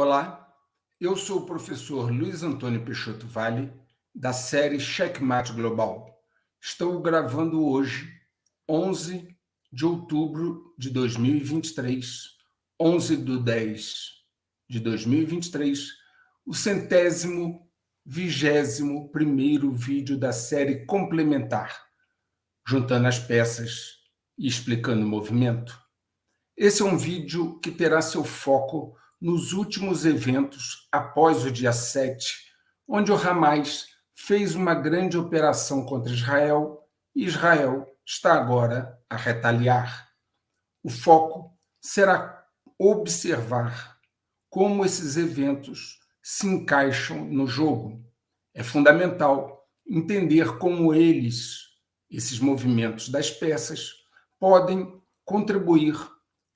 Olá, eu sou o professor Luiz Antônio Peixoto Vale, da série Checkmate Global. Estou gravando hoje, 11 de outubro de 2023, 11/10 de 2023, o 121º vídeo da série complementar, juntando as peças e explicando o movimento. Esse é um vídeo que terá seu foco nos últimos eventos após o dia 7, onde o Hamas fez uma grande operação contra Israel e Israel está agora a retaliar. O foco será observar como esses eventos se encaixam no jogo. É fundamental entender como esses movimentos das peças, podem contribuir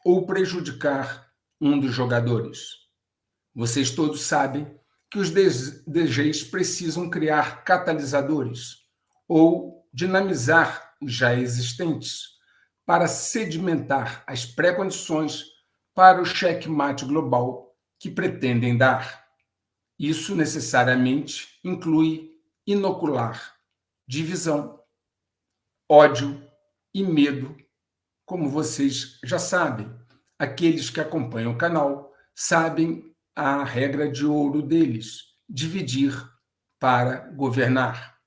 ou prejudicar um dos jogadores. Vocês todos sabem que os DGs precisam criar catalisadores ou dinamizar os já existentes para sedimentar as pré-condições para o checkmate global que pretendem dar. Isso necessariamente inclui inocular divisão, ódio e medo. Como vocês já sabem, aqueles que acompanham o canal sabem a regra de ouro deles: dividir para governar.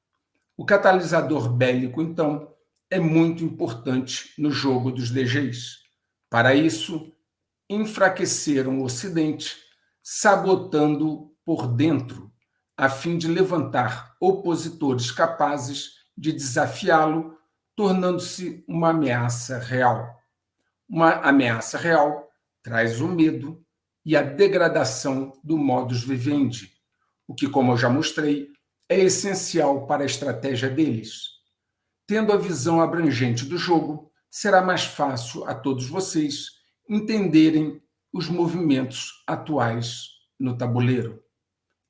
O catalisador bélico, então, é muito importante no jogo dos DGs. Para isso, enfraqueceram o Ocidente, sabotando por dentro, a fim de levantar opositores capazes de desafiá-lo, tornando-se uma ameaça real. Uma ameaça real traz o medo e a degradação do modus vivendi, o que, como eu já mostrei, é essencial para a estratégia deles. Tendo a visão abrangente do jogo, será mais fácil a todos vocês entenderem os movimentos atuais no tabuleiro.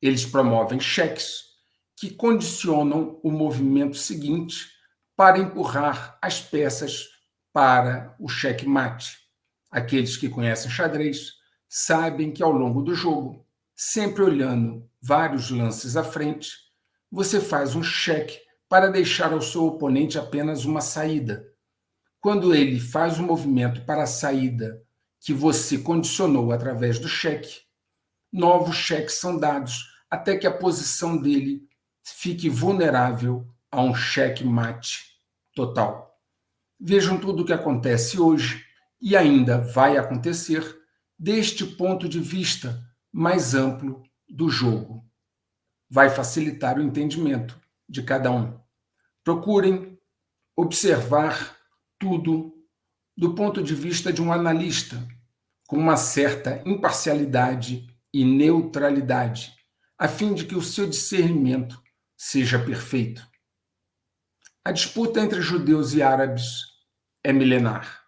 Eles promovem cheques que condicionam o movimento seguinte para empurrar as peças para o checkmate. Aqueles que conhecem xadrez sabem que ao longo do jogo, sempre olhando vários lances à frente, você faz um cheque para deixar ao seu oponente apenas uma saída. Quando ele faz um movimento para a saída que você condicionou através do cheque, novos cheques são dados até que a posição dele fique vulnerável a um checkmate total. Vejam tudo o que acontece hoje e ainda vai acontecer deste ponto de vista mais amplo do jogo. Vai facilitar o entendimento de cada um. Procurem observar tudo do ponto de vista de um analista, com uma certa imparcialidade e neutralidade, a fim de que o seu discernimento seja perfeito. A disputa entre judeus e árabes é milenar.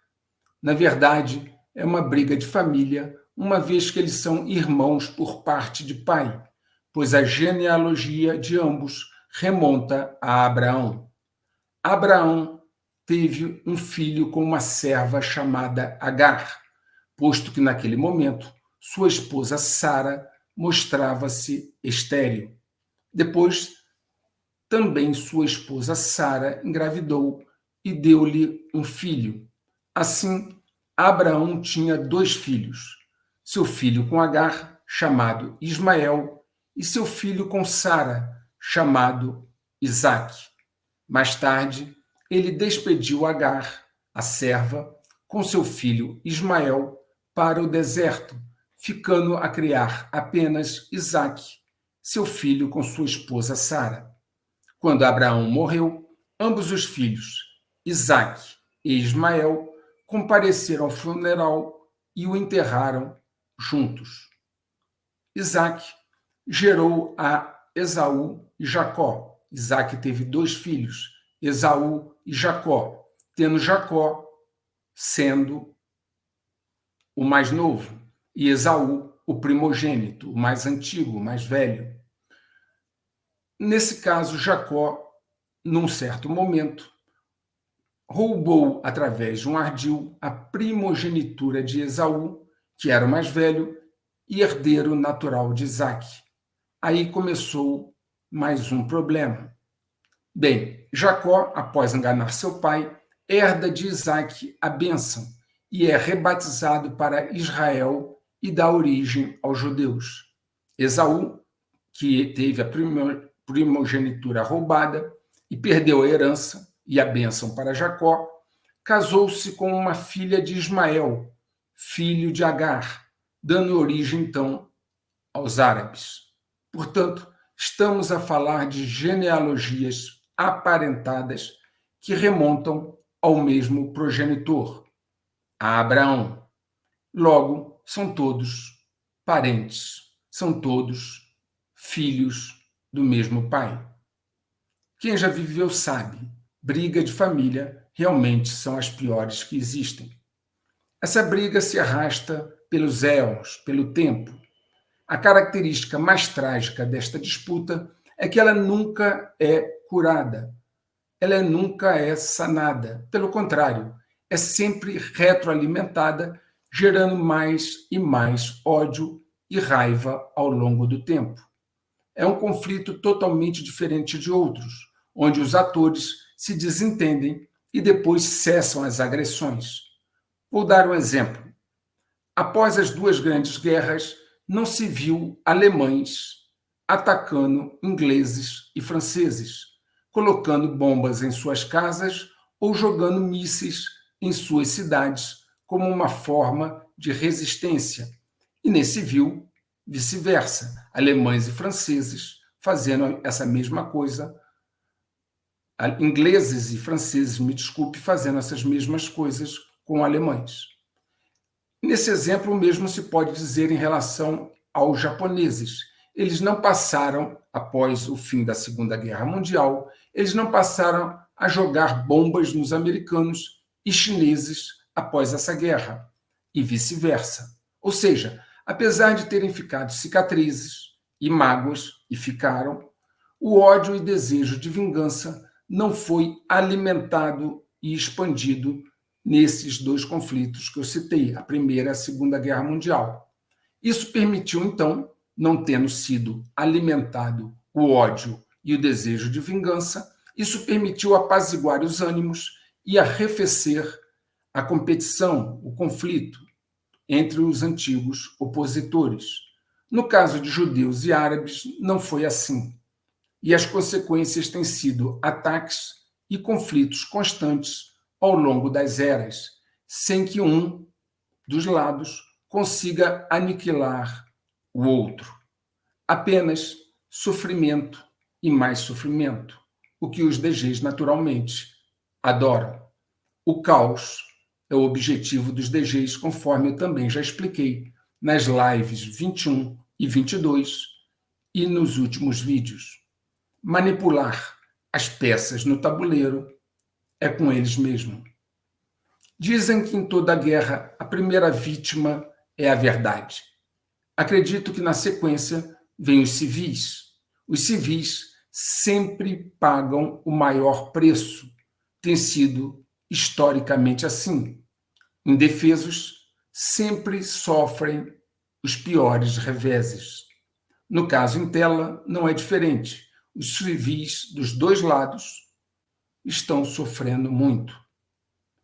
Na verdade, é uma briga de família, uma vez que eles são irmãos por parte de pai, pois a genealogia de ambos remonta a Abraão. Abraão teve um filho com uma serva chamada Agar, posto que naquele momento sua esposa Sara mostrava-se estéril. Depois, também sua esposa Sara engravidou e deu-lhe um filho. Assim, Abraão tinha 2 filhos, seu filho com Agar, chamado Ismael, e seu filho com Sara, chamado Isaque. Mais tarde, ele despediu Agar, a serva, com seu filho Ismael, para o deserto, ficando a criar apenas Isaque, seu filho com sua esposa Sara. Quando Abraão morreu, ambos os filhos, Isaque e Ismael, compareceram ao funeral e o enterraram juntos. Isaque gerou a Esaú e Jacó. Isaque teve 2 filhos, Esaú e Jacó, tendo Jacó sendo o mais novo e Esaú o primogênito, o mais antigo, o mais velho. Nesse caso, Jacó, num certo momento, roubou, através de um ardil, a primogenitura de Esaú, que era o mais velho, e herdeiro natural de Isaac. Aí começou mais um problema. Bem, Jacó, após enganar seu pai, herda de Isaac a bênção e é rebatizado para Israel e dá origem aos judeus. Esaú, que teve a primogenitura roubada e perdeu a herança e a bênção para Jacó, casou-se com uma filha de Ismael, filho de Agar, dando origem, então, aos árabes. Portanto, estamos a falar de genealogias aparentadas que remontam ao mesmo progenitor, a Abraão. Logo, são todos parentes, são todos filhos do mesmo pai. Quem já viveu sabe, briga de família realmente são as piores que existem. Essa briga se arrasta pelos éons, pelo tempo. A característica mais trágica desta disputa é que ela nunca é curada, ela nunca é sanada. Pelo contrário, é sempre retroalimentada, gerando mais e mais ódio e raiva ao longo do tempo. É um conflito totalmente diferente de outros, onde os atores se desentendem e depois cessam as agressões. Vou dar um exemplo. Após as duas grandes guerras, não se viu alemães atacando ingleses e franceses, colocando bombas em suas casas ou jogando mísseis em suas cidades como uma forma de resistência. E nem se viu vice-versa, alemães e franceses fazendo essa mesma coisa, ingleses e franceses, me desculpe, fazendo essas mesmas coisas com alemães. Nesse exemplo, o mesmo se pode dizer em relação aos japoneses. Eles não passaram, após o fim da Segunda Guerra Mundial, eles não passaram a jogar bombas nos americanos e chineses após essa guerra, e vice-versa. Ou seja, apesar de terem ficado cicatrizes e mágoas, e ficaram, o ódio e desejo de vingança não foi alimentado e expandido nesses dois conflitos que eu citei, a Primeira e a Segunda Guerra Mundial. Isso permitiu, então, não tendo sido alimentado o ódio e o desejo de vingança, isso permitiu apaziguar os ânimos e arrefecer a competição, o conflito entre os antigos opositores. No caso de judeus e árabes, não foi assim. E as consequências têm sido ataques e conflitos constantes ao longo das eras, sem que um dos lados consiga aniquilar o outro. Apenas sofrimento e mais sofrimento, o que os DGs naturalmente adoram. O caos é o objetivo dos DGs, conforme eu também já expliquei nas lives 21 e 22 e nos últimos vídeos. Manipular as peças no tabuleiro é com eles mesmos. Dizem que em toda guerra a primeira vítima é a verdade. Acredito que na sequência vêm os civis. Os civis sempre pagam o maior preço. Tem sido historicamente assim. Indefesos sempre sofrem os piores reveses. No caso em tela, não é diferente. Os civis dos dois lados estão sofrendo muito.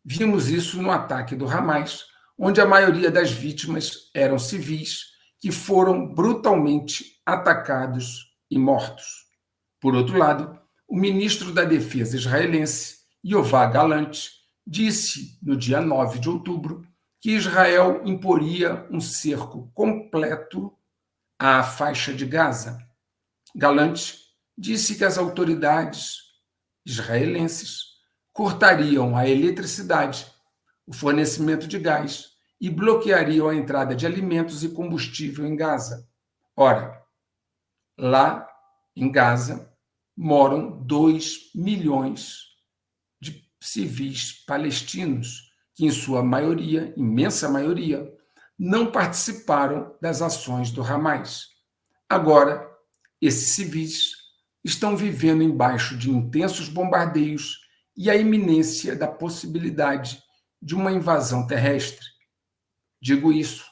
Vimos isso no ataque do Hamas, onde a maioria das vítimas eram civis que foram brutalmente atacados e mortos. Por outro lado, o ministro da Defesa israelense, Yoav Gallant, disse no dia 9 de outubro que Israel imporia um cerco completo à faixa de Gaza. Gallant disse que as autoridades israelenses cortariam a eletricidade, o fornecimento de gás e bloqueariam a entrada de alimentos e combustível em Gaza. Ora, lá em Gaza moram 2 milhões de civis palestinos, que em sua maioria, imensa maioria, não participaram das ações do Hamas. Agora, esses civis estão vivendo embaixo de intensos bombardeios e a iminência da possibilidade de uma invasão terrestre. Digo isso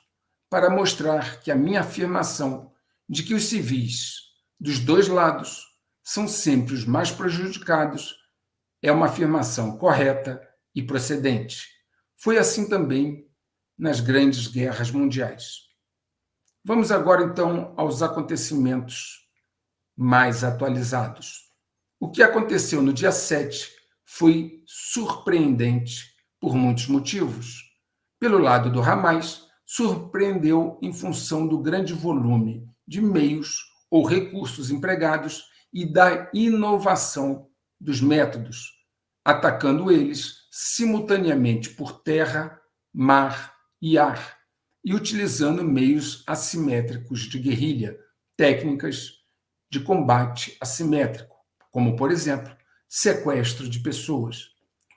para mostrar que a minha afirmação de que os civis dos dois lados são sempre os mais prejudicados é uma afirmação correta e procedente. Foi assim também nas grandes guerras mundiais. Vamos agora, então, aos acontecimentos mais atualizados. O que aconteceu no dia 7 foi surpreendente por muitos motivos. Pelo lado do Hamas, surpreendeu em função do grande volume de meios ou recursos empregados e da inovação dos métodos, atacando eles simultaneamente por terra, mar e ar, e utilizando meios assimétricos de guerrilha, técnicas de combate assimétrico, como, por exemplo, sequestro de pessoas.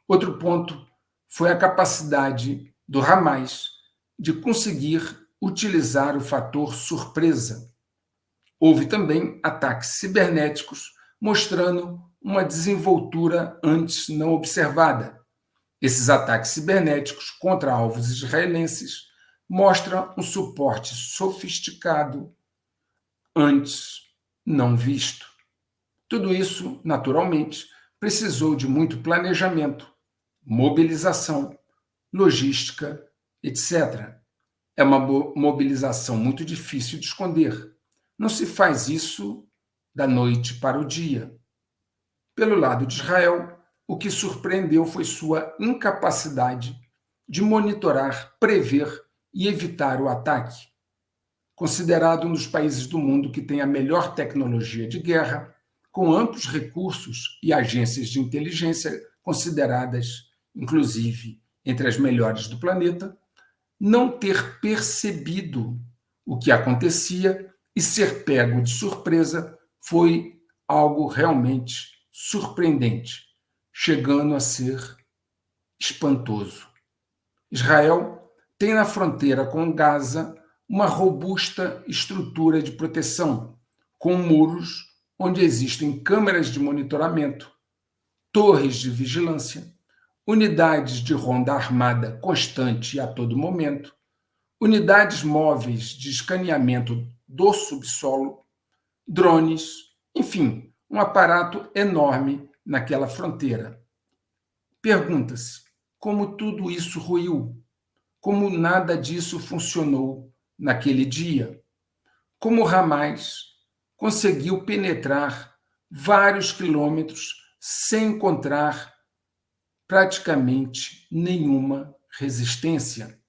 Outro ponto foi a capacidade do Hamas de conseguir utilizar o fator surpresa. Houve também ataques cibernéticos, mostrando uma desenvoltura antes não observada. Esses ataques cibernéticos contra alvos israelenses mostram um suporte sofisticado antes não visto. Tudo isso, naturalmente, precisou de muito planejamento, mobilização, logística, etc. É uma mobilização muito difícil de esconder. Não se faz isso da noite para o dia. Pelo lado de Israel, o que surpreendeu foi sua incapacidade de monitorar, prever e evitar o ataque. Considerado um dos países do mundo que tem a melhor tecnologia de guerra, com amplos recursos e agências de inteligência consideradas, inclusive, entre as melhores do planeta, não ter percebido o que acontecia e ser pego de surpresa foi algo realmente surpreendente, chegando a ser espantoso. Israel tem na fronteira com Gaza uma robusta estrutura de proteção, com muros onde existem câmeras de monitoramento, torres de vigilância, unidades de ronda armada constante a todo momento, unidades móveis de escaneamento do subsolo, drones, enfim, um aparato enorme naquela fronteira. Pergunta-se como tudo isso ruiu, como nada disso funcionou naquele dia, como Hamas conseguiu penetrar vários quilômetros sem encontrar praticamente nenhuma resistência.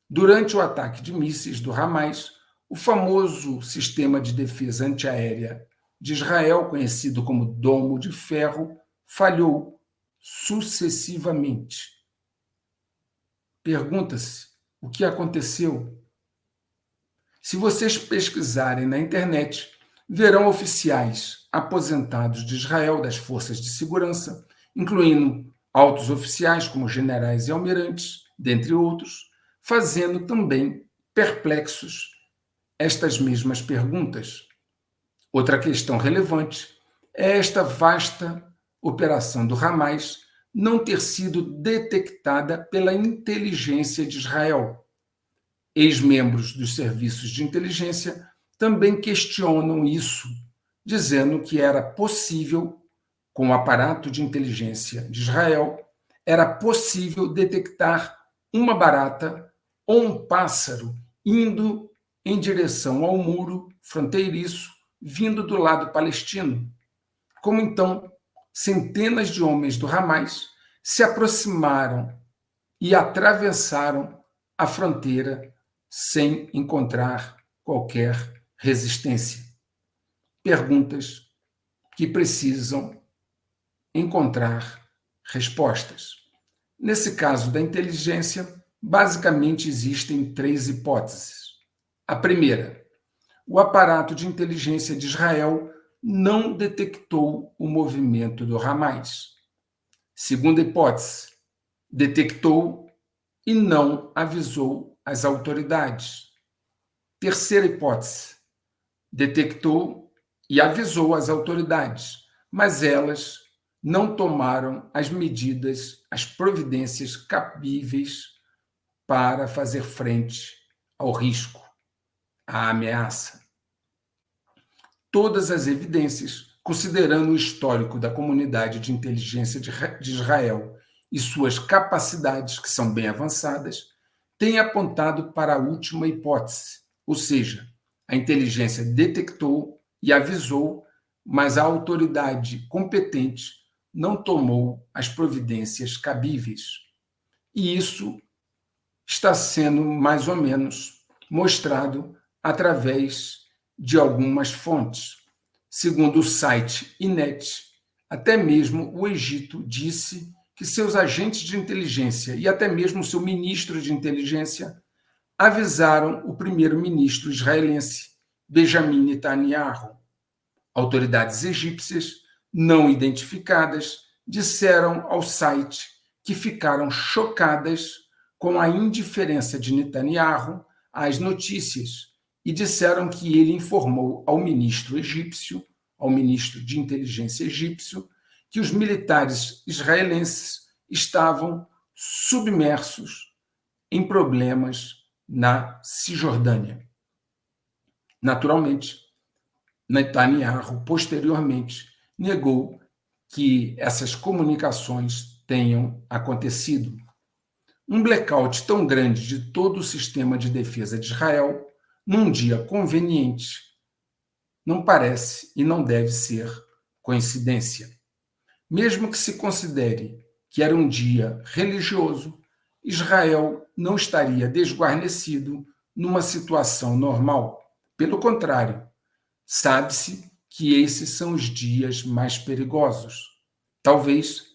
Durante o ataque de mísseis do Hamas, o famoso sistema de defesa antiaérea de Israel, conhecido como Domo de Ferro, falhou sucessivamente. Pergunta-se o que aconteceu. Se vocês pesquisarem na internet, verão oficiais aposentados de Israel das forças de segurança, incluindo altos oficiais como generais e almirantes, dentre outros, fazendo também perplexos estas mesmas perguntas. Outra questão relevante é esta vasta operação do Hamas não ter sido detectada pela inteligência de Israel. Ex-membros dos serviços de inteligência também questionam isso, dizendo que era possível, com o aparato de inteligência de Israel, era possível detectar uma barata ou um pássaro indo em direção ao muro fronteiriço, vindo do lado palestino. Como então centenas de homens do Hamas se aproximaram e atravessaram a fronteira sem encontrar qualquer resistência. Perguntas que precisam encontrar respostas. Nesse caso da inteligência, basicamente existem três hipóteses. A primeira, o aparato de inteligência de Israel não detectou o movimento do Hamas. Segunda hipótese, detectou e não avisou as autoridades. Terceira hipótese, detectou e avisou as autoridades, mas elas não tomaram as medidas, as providências cabíveis para fazer frente ao risco, à ameaça. Todas as evidências, considerando o histórico da comunidade de inteligência de Israel e suas capacidades, que são bem avançadas, têm apontado para a última hipótese, ou seja, a inteligência detectou e avisou, mas a autoridade competente não tomou as providências cabíveis. E isso está sendo mais ou menos mostrado através de algumas fontes. Segundo o site Inet, até mesmo o Egito disse que seus agentes de inteligência e até mesmo seu ministro de inteligência avisaram o primeiro-ministro israelense, Benjamin Netanyahu. Autoridades egípcias não identificadas disseram ao site que ficaram chocadas com a indiferença de Netanyahu às notícias e disseram que ele informou ao ministro egípcio, ao ministro de inteligência egípcio, que os militares israelenses estavam submersos em problemas na Cisjordânia. Naturalmente, Netanyahu, posteriormente, negou que essas comunicações tenham acontecido. Um blackout tão grande de todo o sistema de defesa de Israel, num dia conveniente, não parece e não deve ser coincidência. Mesmo que se considere que era um dia religioso, Israel não estaria desguarnecido numa situação normal. Pelo contrário, sabe-se que esses são os dias mais perigosos. Talvez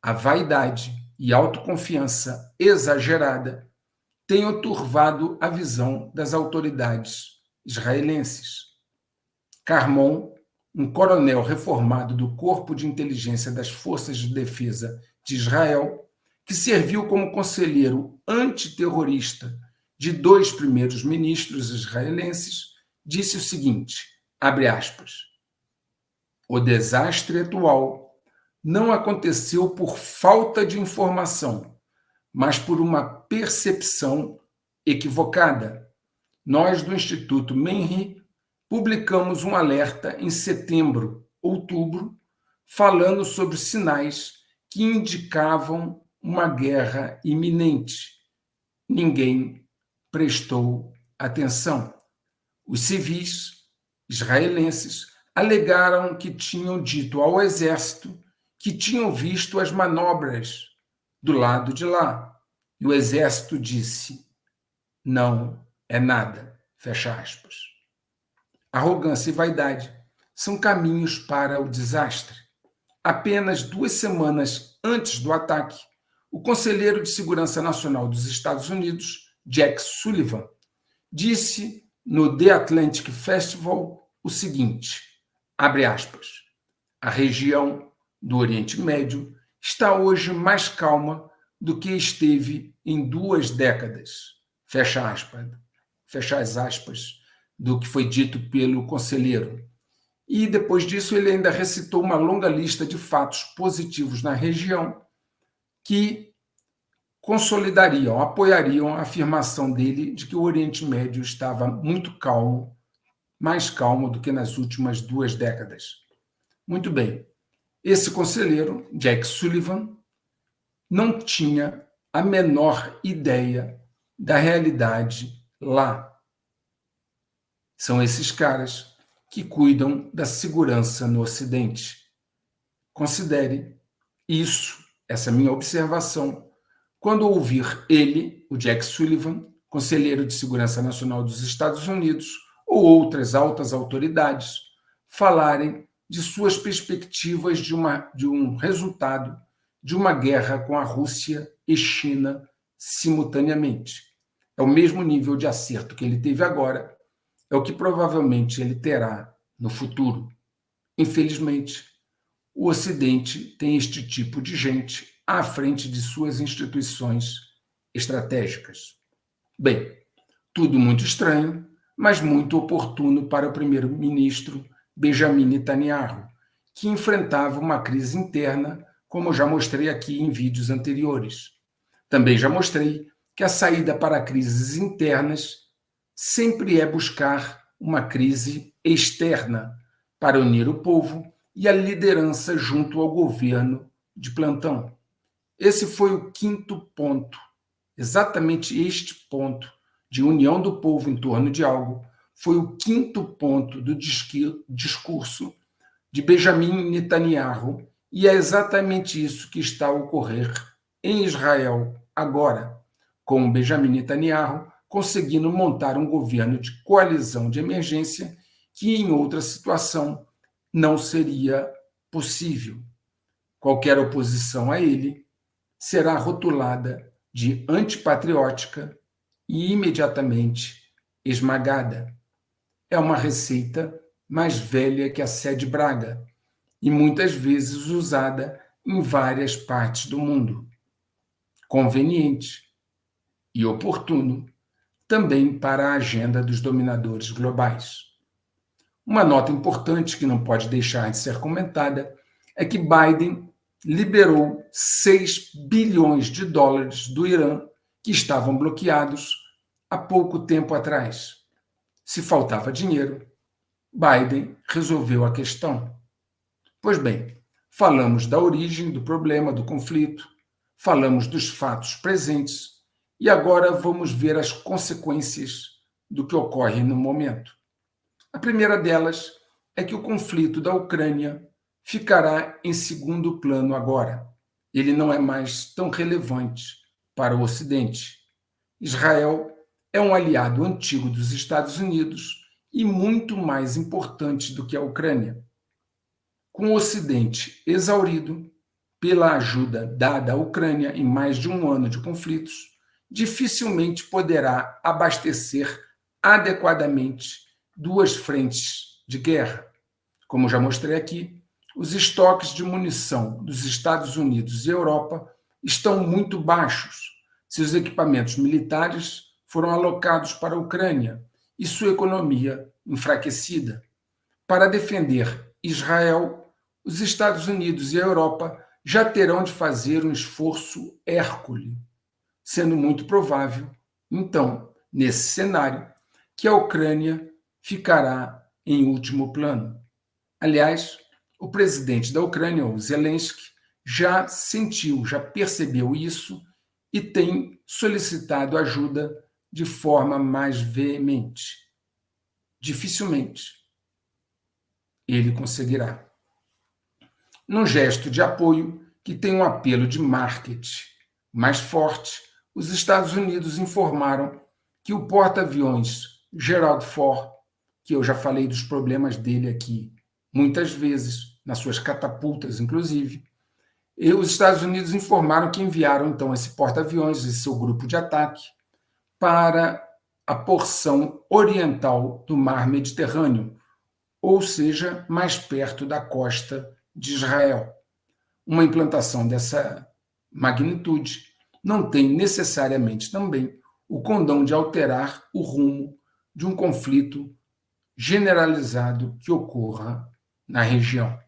a vaidade e autoconfiança exagerada tenham turvado a visão das autoridades israelenses. Carmon, um coronel reformado do Corpo de Inteligência das Forças de Defesa de Israel, que serviu como conselheiro antiterrorista de 2 primeiros ministros israelenses, disse o seguinte, abre aspas, o desastre atual não aconteceu por falta de informação, mas por uma percepção equivocada. Nós, do Instituto Menri, publicamos um alerta em setembro, outubro, falando sobre sinais que indicavam uma guerra iminente. Ninguém prestou atenção. Os civis israelenses alegaram que tinham dito ao exército que tinham visto as manobras do lado de lá. E o exército disse, não é nada, fecha aspas. Arrogância e vaidade são caminhos para o desastre. Apenas 2 semanas antes do ataque, o conselheiro de Segurança Nacional dos Estados Unidos, Jack Sullivan, disse no The Atlantic Festival o seguinte, abre aspas, a região do Oriente Médio está hoje mais calma do que esteve em 2 décadas, fecha as aspas, do que foi dito pelo conselheiro. E depois disso ele ainda recitou uma longa lista de fatos positivos na região que consolidariam, apoiariam a afirmação dele de que o Oriente Médio estava muito calmo, mais calmo do que nas últimas 2 décadas. Muito bem. Esse conselheiro, Jack Sullivan, não tinha a menor ideia da realidade lá. São esses caras que cuidam da segurança no Ocidente. Considere isso, essa minha observação, quando ouvir ele, o Jack Sullivan, conselheiro de Segurança Nacional dos Estados Unidos, ou outras altas autoridades, falarem de suas perspectivas de um resultado de uma guerra com a Rússia e China simultaneamente. É o mesmo nível de acerto que ele teve agora, é o que provavelmente ele terá no futuro. Infelizmente, o Ocidente tem este tipo de gente à frente de suas instituições estratégicas. Bem, tudo muito estranho, mas muito oportuno para o primeiro-ministro Benjamin Netanyahu, que enfrentava uma crise interna, como já mostrei aqui em vídeos anteriores. Também já mostrei que a saída para crises internas sempre é buscar uma crise externa para unir o povo e a liderança junto ao governo de plantão. Esse foi o quinto ponto. Exatamente este ponto de união do povo em torno de algo foi o quinto ponto do discurso de Benjamin Netanyahu, e é exatamente isso que está a ocorrer em Israel agora, com Benjamin Netanyahu conseguindo montar um governo de coalizão de emergência que em outra situação não seria possível. Qualquer oposição a ele será rotulada de antipatriótica e imediatamente esmagada. É uma receita mais velha que a Sé de Braga e muitas vezes usada em várias partes do mundo. Conveniente e oportuno também para a agenda dos dominadores globais. Uma nota importante que não pode deixar de ser comentada é que Biden liberou 6 bilhões de dólares do Irã que estavam bloqueados há pouco tempo atrás. Se faltava dinheiro, Biden resolveu a questão. Pois bem, falamos da origem do problema, do conflito, falamos dos fatos presentes e agora vamos ver as consequências do que ocorre no momento. A primeira delas é que o conflito da Ucrânia ficará em segundo plano agora. Ele não é mais tão relevante para o Ocidente. Israel é um aliado antigo dos Estados Unidos e muito mais importante do que a Ucrânia. Com o Ocidente exaurido pela ajuda dada à Ucrânia em mais de um ano de conflitos, dificilmente poderá abastecer adequadamente duas frentes de guerra. Como já mostrei aqui, os estoques de munição dos Estados Unidos e Europa estão muito baixos. Seus equipamentos militares foram alocados para a Ucrânia e sua economia enfraquecida. Para defender Israel, os Estados Unidos e a Europa já terão de fazer um esforço hércule, sendo muito provável, então, nesse cenário, que a Ucrânia ficará em último plano. Aliás, o presidente da Ucrânia, o Zelensky, já sentiu, já percebeu isso e tem solicitado ajuda de forma mais veemente. Dificilmente ele conseguirá. Num gesto de apoio que tem um apelo de marketing mais forte, os Estados Unidos informaram que o porta-aviões Gerald Ford, que eu já falei dos problemas dele aqui muitas vezes, nas suas catapultas, inclusive, e os Estados Unidos informaram que enviaram, então, esse porta-aviões e seu grupo de ataque para a porção oriental do Mar Mediterrâneo, ou seja, mais perto da costa de Israel. Uma implantação dessa magnitude não tem necessariamente também o condão de alterar o rumo de um conflito generalizado que ocorra na região.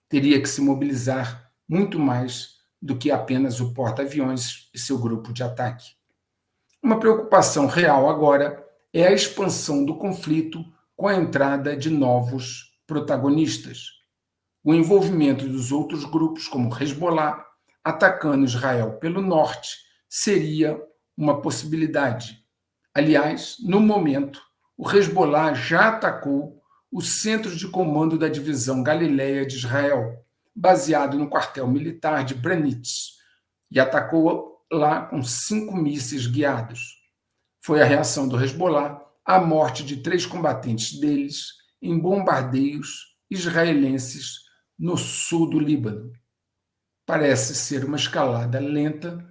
Teria que se mobilizar muito mais do que apenas o porta-aviões e seu grupo de ataque. Uma preocupação real agora é a expansão do conflito com a entrada de novos protagonistas. O envolvimento dos outros grupos, como Hezbollah, atacando Israel pelo norte, seria uma possibilidade. Aliás, no momento, o Hezbollah já atacou o centro de comando da divisão Galileia de Israel, baseado no quartel militar de Branitz, e atacou lá com 5 mísseis guiados. Foi a reação do Hezbollah à morte de 3 combatentes deles em bombardeios israelenses no sul do Líbano. Parece ser uma escalada lenta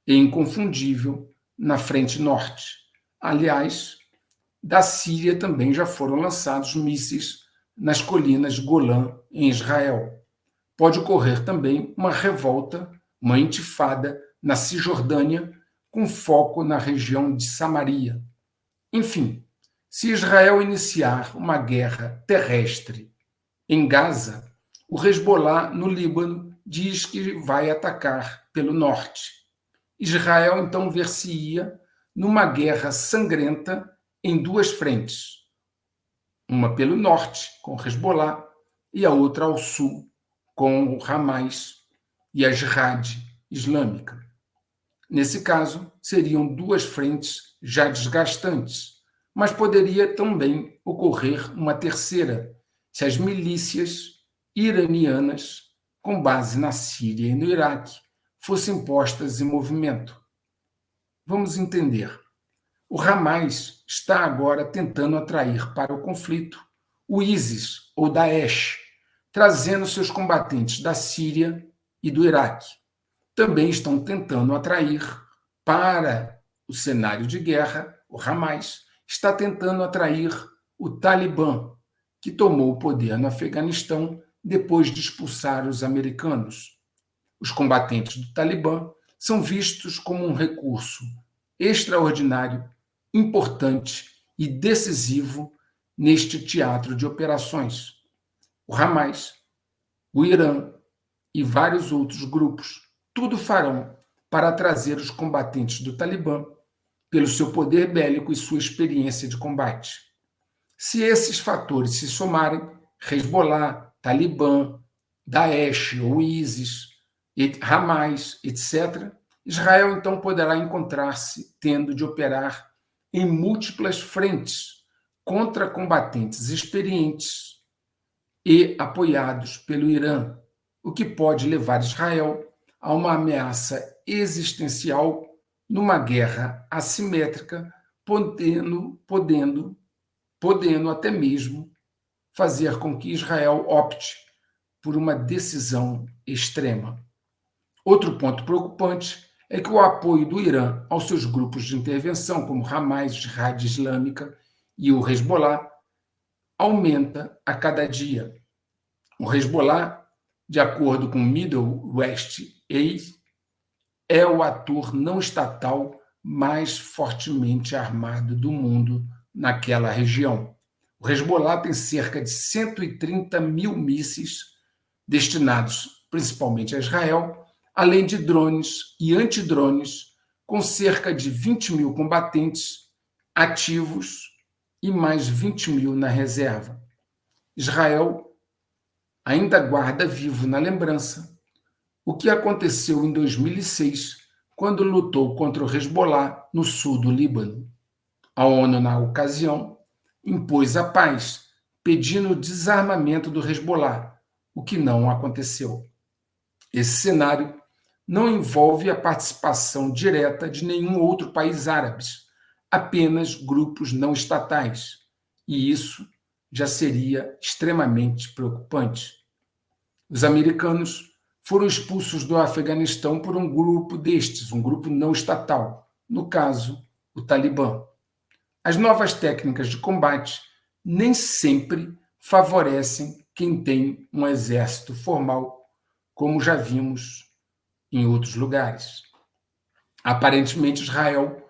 e inconfundível na frente norte. Aliás, da Síria também já foram lançados mísseis nas colinas Golã, em Israel. Pode ocorrer também uma revolta, uma intifada na Cisjordânia, com foco na região de Samaria. Enfim, se Israel iniciar uma guerra terrestre em Gaza, o Hezbollah, no Líbano, diz que vai atacar pelo norte. Israel, então, ver-se-ia numa guerra sangrenta em duas frentes, uma pelo norte, com o Hezbollah, e a outra ao sul, com o Hamas e a Jihad Islâmica. Nesse caso, seriam duas frentes já desgastantes, mas poderia também ocorrer uma terceira, se as milícias iranianas, com base na Síria e no Iraque, fossem postas em movimento. Vamos entender. O Hamas está agora tentando atrair para o conflito o ISIS, ou Daesh, trazendo seus combatentes da Síria e do Iraque. Também estão tentando atrair para o cenário de guerra, o Hamas está tentando atrair o Talibã, que tomou o poder no Afeganistão depois de expulsar os americanos. Os combatentes do Talibã são vistos como um recurso extraordinário, importante e decisivo neste teatro de operações. O Hamas, o Irã e vários outros grupos tudo farão para trazer os combatentes do Talibã pelo seu poder bélico e sua experiência de combate. Se esses fatores se somarem, Hezbollah, Talibã, Daesh ou ISIS, Hamas, etc., Israel então poderá encontrar-se tendo de operar em múltiplas frentes contra combatentes experientes e apoiados pelo Irã, o que pode levar Israel a uma ameaça existencial numa guerra assimétrica, podendo até mesmo fazer com que Israel opte por uma decisão extrema. Outro ponto preocupante é que o apoio do Irã aos seus grupos de intervenção, como Hamas, Jihad Islâmica e o Hezbollah, aumenta a cada dia. O Hezbollah, de acordo com Middle West Eye, é o ator não estatal mais fortemente armado do mundo naquela região. O Hezbollah tem cerca de 130 mil mísseis destinados principalmente a Israel, além de drones e antidrones, com cerca de 20 mil combatentes ativos e mais 20 mil na reserva. Israel ainda guarda vivo na lembrança o que aconteceu em 2006, quando lutou contra o Hezbollah no sul do Líbano. A ONU, na ocasião, impôs a paz, pedindo o desarmamento do Hezbollah, o que não aconteceu. Esse cenário não envolve a participação direta de nenhum outro país árabe, apenas grupos não estatais, e isso já seria extremamente preocupante. Os americanos foram expulsos do Afeganistão por um grupo destes, um grupo não estatal, no caso, o Talibã. As novas técnicas de combate nem sempre favorecem quem tem um exército formal, como já vimos em outros lugares. Aparentemente, Israel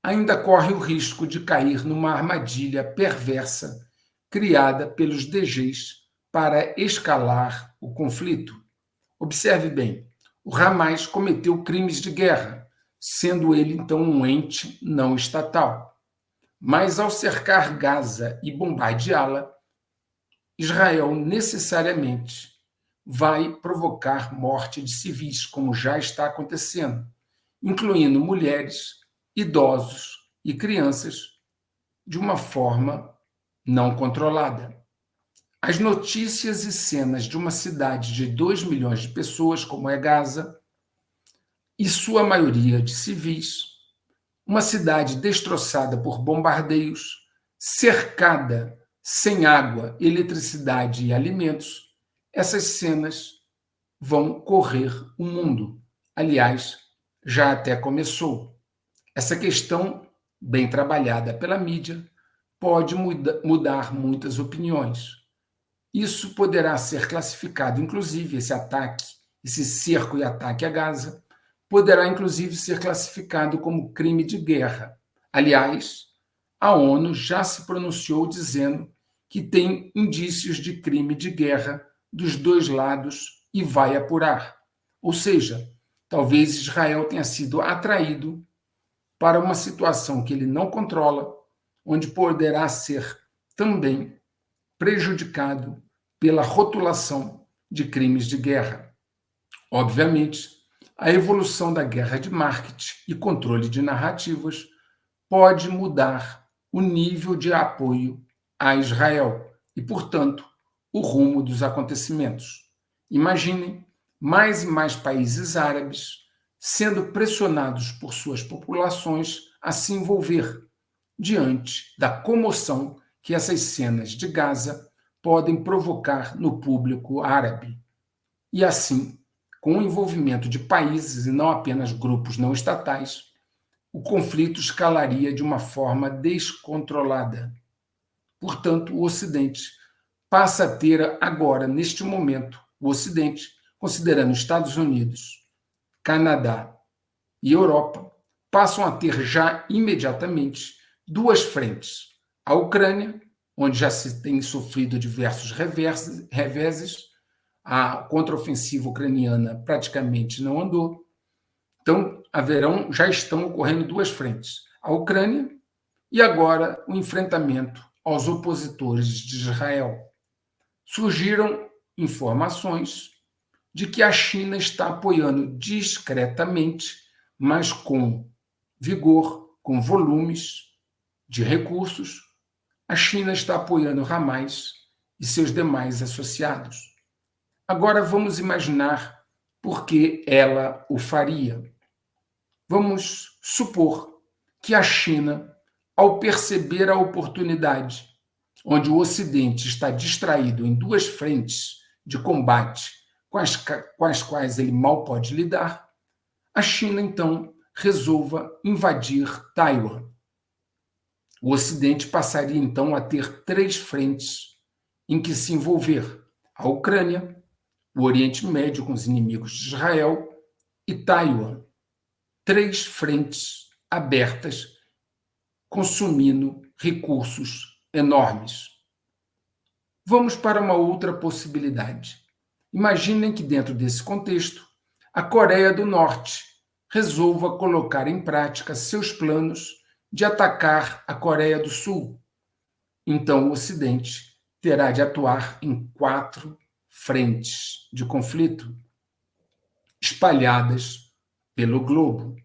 ainda corre o risco de cair numa armadilha perversa criada pelos DGs para escalar o conflito. Observe bem, o Hamas cometeu crimes de guerra, sendo ele então um ente não estatal. Mas ao cercar Gaza e bombardeá-la, Israel necessariamente vai provocar morte de civis, como já está acontecendo, incluindo mulheres, idosos e crianças, de uma forma não controlada. As notícias e cenas de uma cidade de 2 milhões de pessoas, como é Gaza, e sua maioria de civis, uma cidade destroçada por bombardeios, cercada, sem água, eletricidade e alimentos, essas cenas vão correr o mundo. Aliás, já até começou. Essa questão, bem trabalhada pela mídia, pode mudar muitas opiniões. Isso poderá ser classificado, inclusive, esse ataque, esse cerco e ataque a Gaza, poderá, inclusive, ser classificado como crime de guerra. Aliás, a ONU já se pronunciou dizendo que tem indícios de crime de guerra dos dois lados e vai apurar. Ou seja, talvez Israel tenha sido atraído para uma situação que ele não controla, onde poderá ser também prejudicado pela rotulação de crimes de guerra. Obviamente, a evolução da guerra de marketing e controle de narrativas pode mudar o nível de apoio a Israel e, portanto, o rumo dos acontecimentos. Imaginem mais e mais países árabes sendo pressionados por suas populações a se envolver diante da comoção que essas cenas de Gaza podem provocar no público árabe. E assim, com o envolvimento de países e não apenas grupos não estatais, o conflito escalaria de uma forma descontrolada. Portanto, o Ocidente passa a ter agora, neste momento, o Ocidente, considerando Estados Unidos, Canadá e Europa, passam a ter já imediatamente duas frentes. A Ucrânia, onde já se tem sofrido diversos reveses, a contraofensiva ucraniana praticamente não andou. Então, já estão ocorrendo duas frentes. A Ucrânia e agora o enfrentamento aos opositores de Israel. Surgiram informações de que a China está apoiando discretamente, mas com vigor, com volumes de recursos, a China está apoiando Hamas e seus demais associados. Agora vamos imaginar por que ela o faria. Vamos supor que a China, ao perceber a oportunidade, onde o Ocidente está distraído em duas frentes de combate com as quais ele mal pode lidar, a China, então, resolva invadir Taiwan. O Ocidente passaria, então, a ter três frentes em que se envolver: a Ucrânia, o Oriente Médio com os inimigos de Israel e Taiwan. Três frentes abertas, consumindo recursos enormes. Vamos para uma outra possibilidade. Imaginem que, dentro desse contexto, a Coreia do Norte resolva colocar em prática seus planos de atacar a Coreia do Sul. Então, o Ocidente terá de atuar em quatro frentes de conflito espalhadas pelo globo.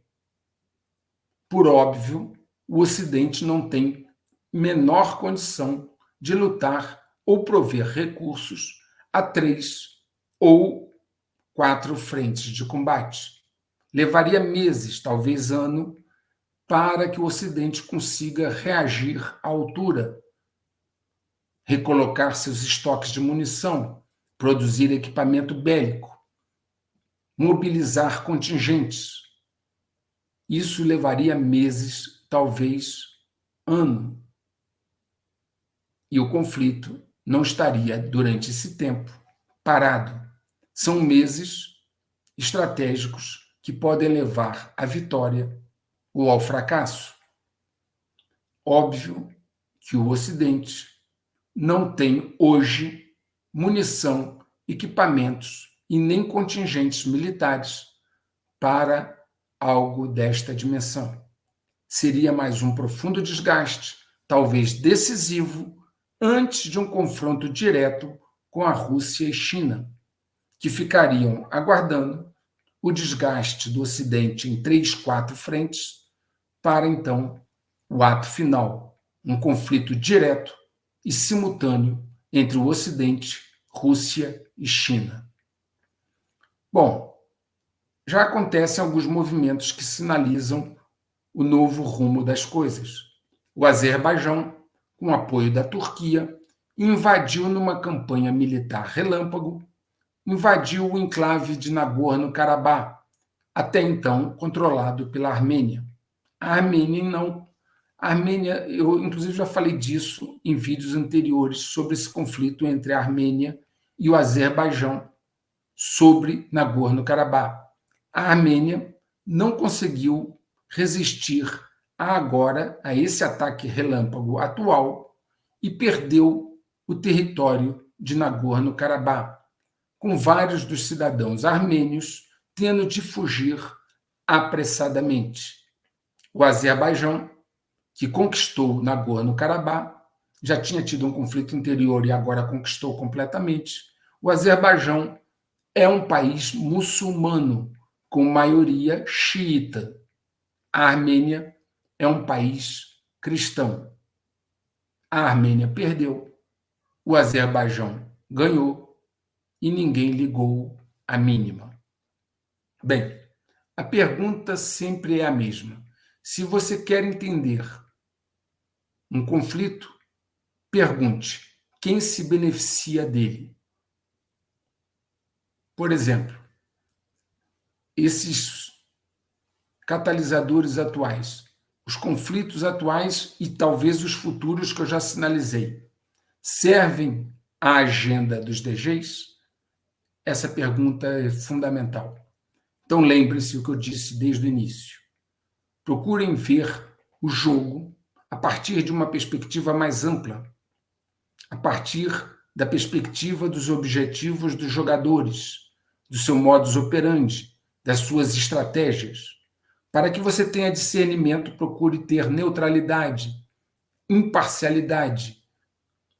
Por óbvio, o Ocidente não tem menor condição de lutar ou prover recursos a três ou quatro frentes de combate. Levaria meses, talvez ano, para que o Ocidente consiga reagir à altura, recolocar seus estoques de munição, produzir equipamento bélico, mobilizar contingentes. Isso levaria meses, talvez ano. E o conflito não estaria, durante esse tempo, parado. São meses estratégicos que podem levar à vitória ou ao fracasso. Óbvio que o Ocidente não tem hoje munição, equipamentos e nem contingentes militares para algo desta dimensão. Seria mais um profundo desgaste, talvez decisivo, antes de um confronto direto com a Rússia e China, que ficariam aguardando o desgaste do Ocidente em 3, 4 frentes para, então, o ato final, um conflito direto e simultâneo entre o Ocidente, Rússia e China. Bom, já acontecem alguns movimentos que sinalizam o novo rumo das coisas. O Azerbaijão, com apoio da Turquia, invadiu numa campanha militar relâmpago, invadiu o enclave de Nagorno-Karabakh, até então controlado pela Armênia. A Armênia não. A Armênia, eu inclusive já falei disso em vídeos anteriores sobre esse conflito entre a Armênia e o Azerbaijão sobre Nagorno-Karabakh. A Armênia não conseguiu resistir a esse ataque relâmpago atual e perdeu o território de Nagorno-Karabakh, com vários dos cidadãos armênios tendo de fugir apressadamente. O Azerbaijão que conquistou Nagorno-Karabakh, já tinha tido um conflito interior e agora conquistou completamente. O Azerbaijão é um país muçulmano, com maioria xiita. A Armênia é um país cristão. A Armênia perdeu, o Azerbaijão ganhou e ninguém ligou a mínima. Bem, a pergunta sempre é a mesma. Se você quer entender um conflito, pergunte quem se beneficia dele. Por exemplo, esses catalisadores atuais, os conflitos atuais e talvez os futuros que eu já sinalizei, servem à agenda dos DGs? Essa pergunta é fundamental. Então lembre-se o que eu disse desde o início. Procurem ver o jogo a partir de uma perspectiva mais ampla, a partir da perspectiva dos objetivos dos jogadores, do seu modus operandi, das suas estratégias. Para que você tenha discernimento, procure ter neutralidade, imparcialidade,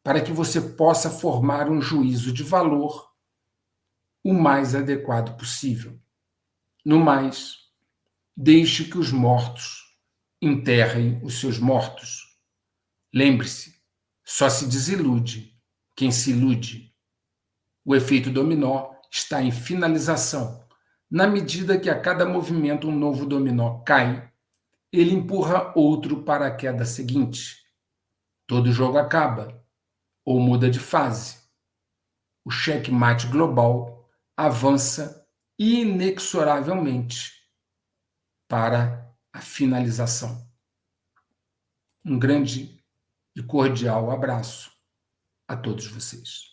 para que você possa formar um juízo de valor o mais adequado possível. No mais, deixe que os mortos enterrem os seus mortos. Lembre-se, só se desilude quem se ilude. O efeito dominó está em finalização. Na medida que a cada movimento um novo dominó cai, ele empurra outro para a queda seguinte. Todo jogo acaba ou muda de fase. O checkmate global avança inexoravelmente para a finalização. Um grande e cordial abraço a todos vocês.